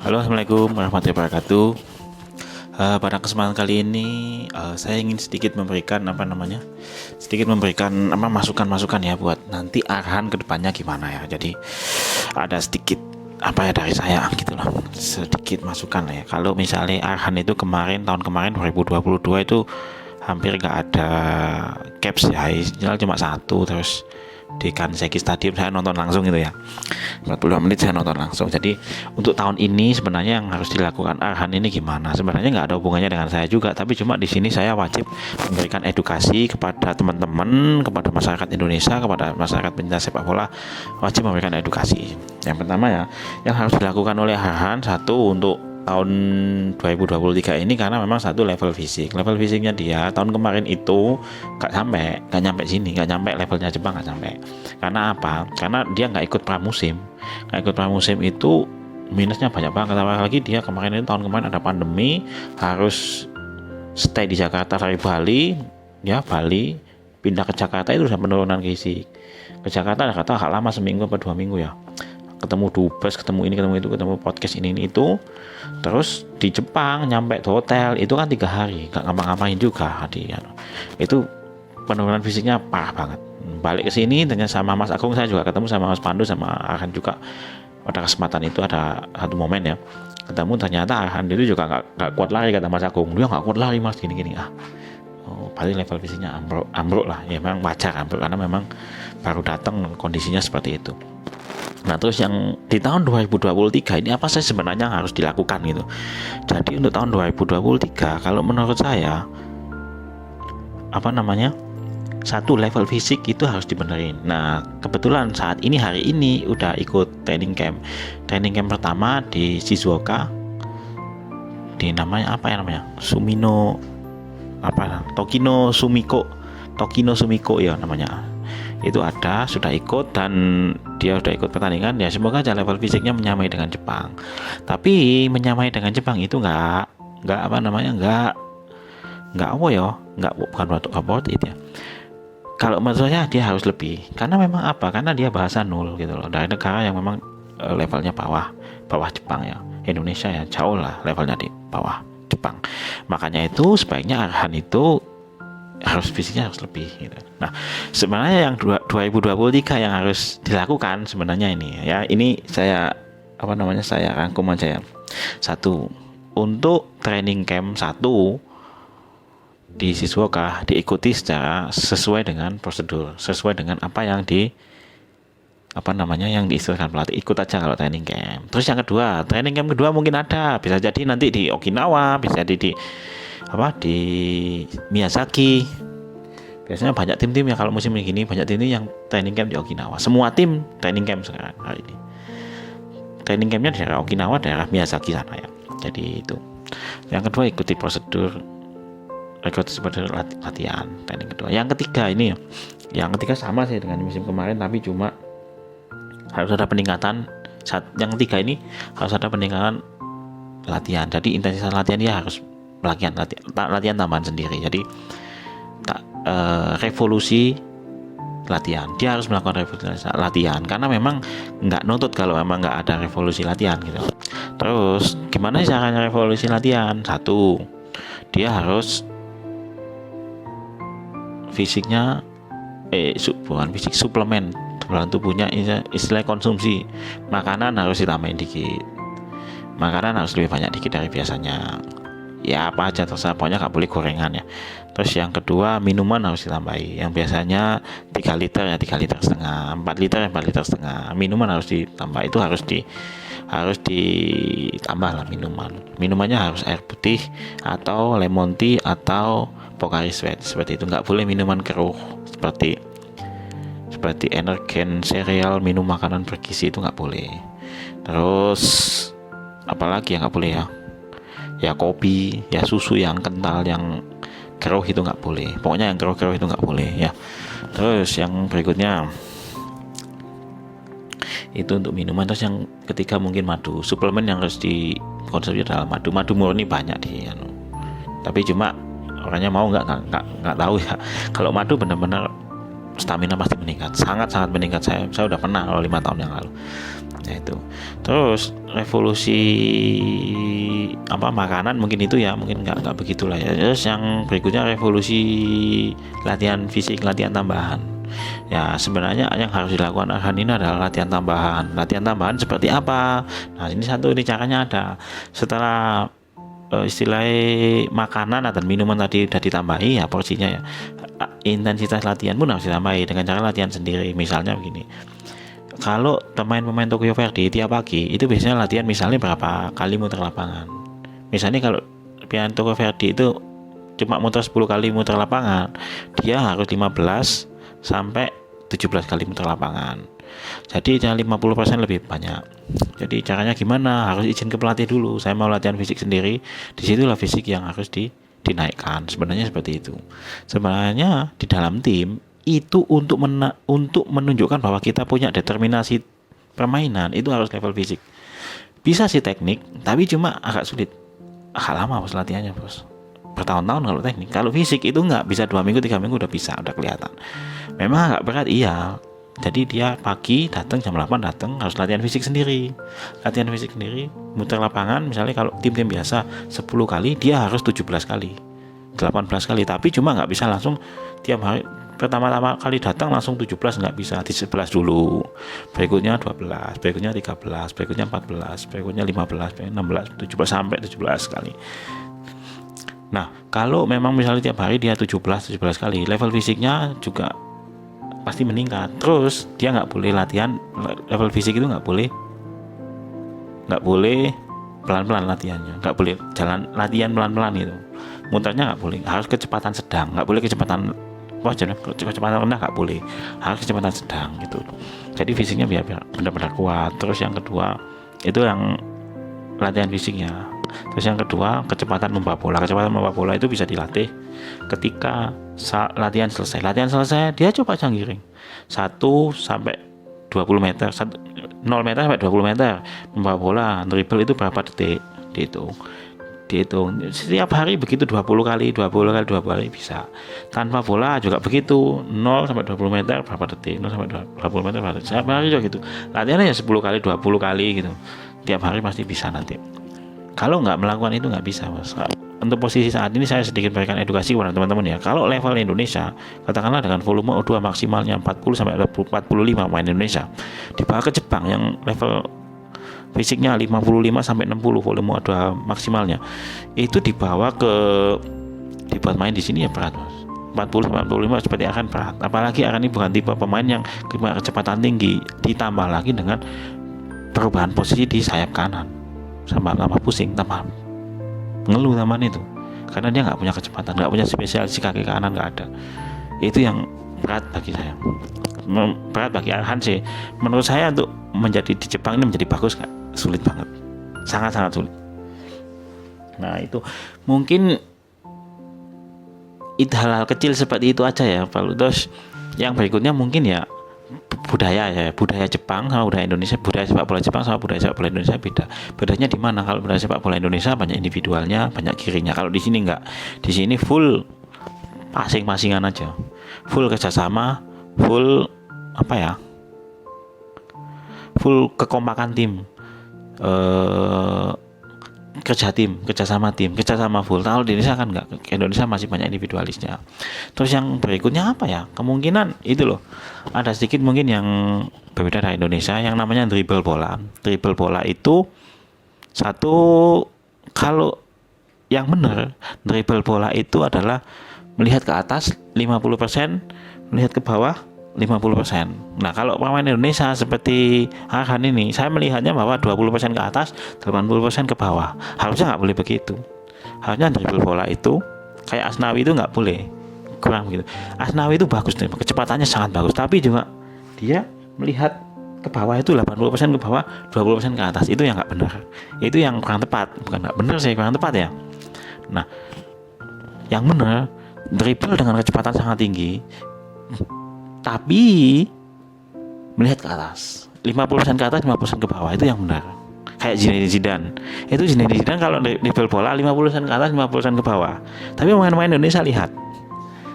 Halo, assalamualaikum warahmatullahi wabarakatuh. Pada kesempatan kali ini saya ingin sedikit memberikan masukan-masukan ya buat nanti arahan kedepannya gimana ya. Jadi ada sedikit dari saya gitu loh, sedikit masukan lah ya. Kalau misalnya arahan itu tahun kemarin 2022 itu hampir nggak ada caps ya, istilahnya cuma satu, terus di Kanseki Stadium saya nonton langsung gitu ya, 40 menit saya nonton langsung. Jadi untuk tahun ini sebenarnya yang harus dilakukan arahan ini gimana, sebenarnya nggak ada hubungannya dengan saya juga, tapi cuma di sini saya wajib memberikan edukasi kepada teman-teman, kepada masyarakat Indonesia, kepada masyarakat pencinta sepak bola, wajib memberikan edukasi. Yang pertama ya, yang harus dilakukan oleh arahan satu untuk tahun 2023 ini, karena memang satu level fisiknya dia tahun kemarin itu nggak nyampe levelnya Jepang, nggak sampai. Karena apa? Karena dia nggak ikut pramusim itu minusnya banyak banget. Apalagi dia tahun kemarin ada pandemi, harus stay di Jakarta dari Bali pindah ke Jakarta, itu sudah penurunan fisik. Ke Jakarta agak lama, seminggu atau 2 minggu ya, ketemu dubes, ketemu ini, ketemu itu, ketemu podcast ini itu. Terus di Jepang nyampe di hotel itu kan 3 hari, nggak ngapa-ngapain juga. Itu penurunan fisiknya parah banget. Balik ke sini dengan sama Mas Agung, saya juga ketemu sama Mas Pandu, sama Arhan juga. Pada kesempatan itu ada satu momen ya, ketemu, ternyata Arhan itu juga nggak kuat lari, kata Mas Agung. Dia nggak kuat lari Mas, gini-gini. Paling level fisiknya ambruk lah ya. Memang wajar ambruk karena memang baru datang, kondisinya seperti itu. Nah, terus yang di tahun 2023 ini apa sih sebenarnya yang harus dilakukan gitu. Jadi untuk tahun 2023 kalau menurut saya satu, level fisik itu harus dibenerin. Nah, kebetulan hari ini udah ikut training camp pertama di Shizuoka, di Tokino Sumiko ya namanya. Itu sudah ikut, dan dia sudah ikut pertandingan ya. Semoga aja level fisiknya menyamai dengan Jepang. Tapi menyamai dengan Jepang itu bukan worth it ya. Kalau menurut saya dia harus lebih, karena memang karena dia bahasa nol gitu loh, dari negara yang memang levelnya bawah Jepang ya. Indonesia ya jauh lah levelnya di bawah Jepang. Makanya itu sebaiknya arahan itu fisiknya harus lebih gitu. Nah, sebenarnya yang 2023 yang harus dilakukan sebenarnya ini ya, ini saya saya rangkum aja ya. Satu, untuk training camp 1 di Shizuoka diikuti sesuai dengan prosedur, sesuai dengan apa yang diistilahkan pelatih, ikut aja kalau training camp. Terus yang kedua, training camp kedua mungkin bisa jadi nanti di Okinawa, bisa jadi di Miyazaki. Biasanya banyak tim-tim ya kalau musim begini, banyak tim yang training camp di Okinawa. Semua tim training camp sekarang hari ini. Training campnya di daerah Okinawa, daerah Miyazaki sana ya. Jadi itu. Yang kedua, ikuti prosedur latihan training kedua. Yang ketiga sama sih dengan musim kemarin, tapi cuma harus ada peningkatan. Yang ketiga ini harus ada peningkatan latihan. Jadi intensitas latihan dia harus latihan tambahan sendiri. Jadi revolusi latihan, dia harus melakukan revolusi latihan, karena memang nggak nutut kalau memang nggak ada revolusi latihan gitu. Terus gimana caranya revolusi latihan? Satu, dia harus fisiknya bukan fisik, suplemen dalam tubuhnya, istilah konsumsi makanan harus ditambahin dikit, makanan harus lebih banyak dikit dari biasanya ya, apa aja terserah, pokoknya nggak boleh gorengan ya. Terus yang kedua, minuman harus ditambahi, yang biasanya 3 liter ya 3 liter setengah, 4 liter ya 4 liter setengah, minuman harus ditambah. Itu harus ditambah lah minumannya harus air putih atau lemon tea atau Pocari Sweat, seperti itu. Nggak boleh minuman keruh seperti energen, sereal, minum makanan bergizi, itu nggak boleh. Terus apalagi yang nggak boleh ya kopi, ya susu yang kental, yang keruh itu nggak boleh. Pokoknya yang keruh itu nggak boleh ya. Terus yang berikutnya itu untuk minuman. Terus yang ketiga mungkin madu, suplemen yang harus dikonsumsi adalah madu murni banyak tapi cuma orangnya mau nggak tahu ya. Kalau madu benar-benar stamina pasti meningkat, sangat meningkat. Saya udah pernah kalau 5 tahun yang lalu. Nah itu. Terus revolusi makanan mungkin itu ya, mungkin nggak begitulah ya. Terus yang berikutnya revolusi latihan fisik, latihan tambahan. Ya sebenarnya yang harus dilakukan Arhan ini adalah latihan tambahan. Latihan tambahan seperti apa? Nah ini caranya ada. Setelah istilahnya makanan atau minuman tadi udah ditambahi ya porsinya ya, intensitas latihan pun harus ditambahi dengan cara latihan sendiri. Misalnya begini, kalau pemain Tokyo Verdy tiap pagi itu biasanya latihan misalnya berapa kali muter lapangan. Misalnya kalau pemain Tokyo Verdy itu cuma muter 10 kali muter lapangan, dia harus 15 sampai 17 kali muter lapangan. Jadi 50% lebih banyak. Jadi caranya gimana? Harus izin ke pelatih dulu. Saya mau latihan fisik sendiri. Disitulah fisik yang harus dinaikkan. Sebenarnya seperti itu. Sebenarnya di dalam tim itu untuk menunjukkan bahwa kita punya determinasi permainan, itu harus level fisik. Bisa sih teknik, tapi cuma agak sulit, agak lama bos latihannya bos, bertahun-tahun kalau teknik. Kalau fisik itu nggak bisa 2 minggu 3 minggu udah bisa, udah kelihatan. Memang agak berat iya. Jadi dia pagi datang jam 8 datang harus latihan fisik sendiri. Latihan fisik sendiri, muter lapangan misalnya kalau tim-tim biasa 10 kali, dia harus 17 kali. 18 kali, tapi cuma nggak bisa langsung tiap hari. Pertama-tama kali datang langsung 17 nggak bisa, di 11 dulu, berikutnya 12, berikutnya 13, berikutnya 14, berikutnya 15, 16, 17 sampai 17 kali. Nah, kalau memang misalnya tiap hari dia 17 kali, level fisiknya juga pasti meningkat. Terus dia nggak boleh latihan, level fisik itu nggak boleh pelan-pelan latihannya, nggak boleh jalan latihan pelan-pelan itu. Muternya nggak boleh, harus kecepatan sedang, nggak boleh kecepatan rendah, nggak boleh, harus kecepatan sedang gitu. Jadi fisiknya biar benar-benar kuat. Terus yang kedua itu yang latihan fisiknya. Terus yang kedua kecepatan membawa bola. Kecepatan membawa bola itu bisa dilatih ketika latihan selesai. Latihan selesai dia coba canggiring 1 sampai 20 meter, 0 meter sampai 20 meter membawa bola, dribble itu berapa detik, dihitung setiap hari begitu 20 kali bisa. Tanpa bola juga begitu, 0 sampai 20 meter berapa detik, 0 sampai 20 meter berapa detik. Setiap hari juga gitu. Latihannya ya 10 kali 20 kali gitu. Tiap hari pasti bisa nanti. Kalau nggak melakukan itu nggak bisa Mas. Untuk posisi saat ini saya sedikit berikan edukasi kepada teman-teman ya. Kalau level Indonesia, katakanlah dengan volume O2 maksimalnya 40 sampai 45 pemain Indonesia, dibawa ke Jepang yang level fisiknya 55 sampai 60 volume O2 maksimalnya, itu dibuat main di sini ya berat Mas. 40 sampai 45 seperti akan berat. Apalagi akan ini bukan tipe pemain yang kecepatan tinggi, ditambah lagi dengan perubahan posisi di sayap kanan, tambah pusing, tambah ngeluh taman itu, karena dia nggak punya kecepatan, nggak punya spesialis kaki kanan, nggak ada. Itu yang berat bagi saya, berat bagi Arhan sih. Menurut saya untuk menjadi di Jepang ini menjadi bagus nggak, sulit banget, sangat sulit. Nah itu mungkin hal-hal kecil seperti itu aja ya. Terus yang berikutnya mungkin ya budaya Jepang sama budaya Indonesia. Budaya sepak bola Jepang sama budaya sepak bola Indonesia beda. Bedanya di mana? Kalau budaya sepak bola Indonesia banyak individualnya, banyak kirinya. Kalau di sini enggak. Di sini full masing-masingan aja. Full kerjasama, full full kekompakan tim. Kerjasama full. Kalau di Indonesia kan enggak. Indonesia masih banyak individualisnya. Terus yang berikutnya apa ya? Kemungkinan itu loh. Ada sedikit mungkin yang berbeda dari Indonesia yang namanya dribble bola. Dribble bola itu satu, kalau yang benar dribble bola itu adalah melihat ke atas 50%, melihat ke bawah 50%. Nah, kalau pemain Indonesia seperti Arhan ini, saya melihatnya bahwa 20% ke atas, 80% ke bawah. Harusnya nggak boleh begitu. Harusnya dribble bola itu kayak Asnawi itu nggak boleh, kurang begitu. Asnawi itu bagus, kecepatannya sangat bagus, tapi juga dia melihat ke bawah itu 80% ke bawah, 20% ke atas. Itu yang nggak benar. Itu yang kurang tepat, bukan nggak benar sih, kurang tepat ya. Nah, yang benar dribble dengan kecepatan sangat tinggi, tapi melihat ke atas 50% ke atas, 50% ke bawah, itu yang benar. Kayak Zinedine Zidane. Itu Zinedine Zidane kalau dribble bola 50% ke atas, 50% ke bawah. Tapi pemain-pemain Indonesia lihat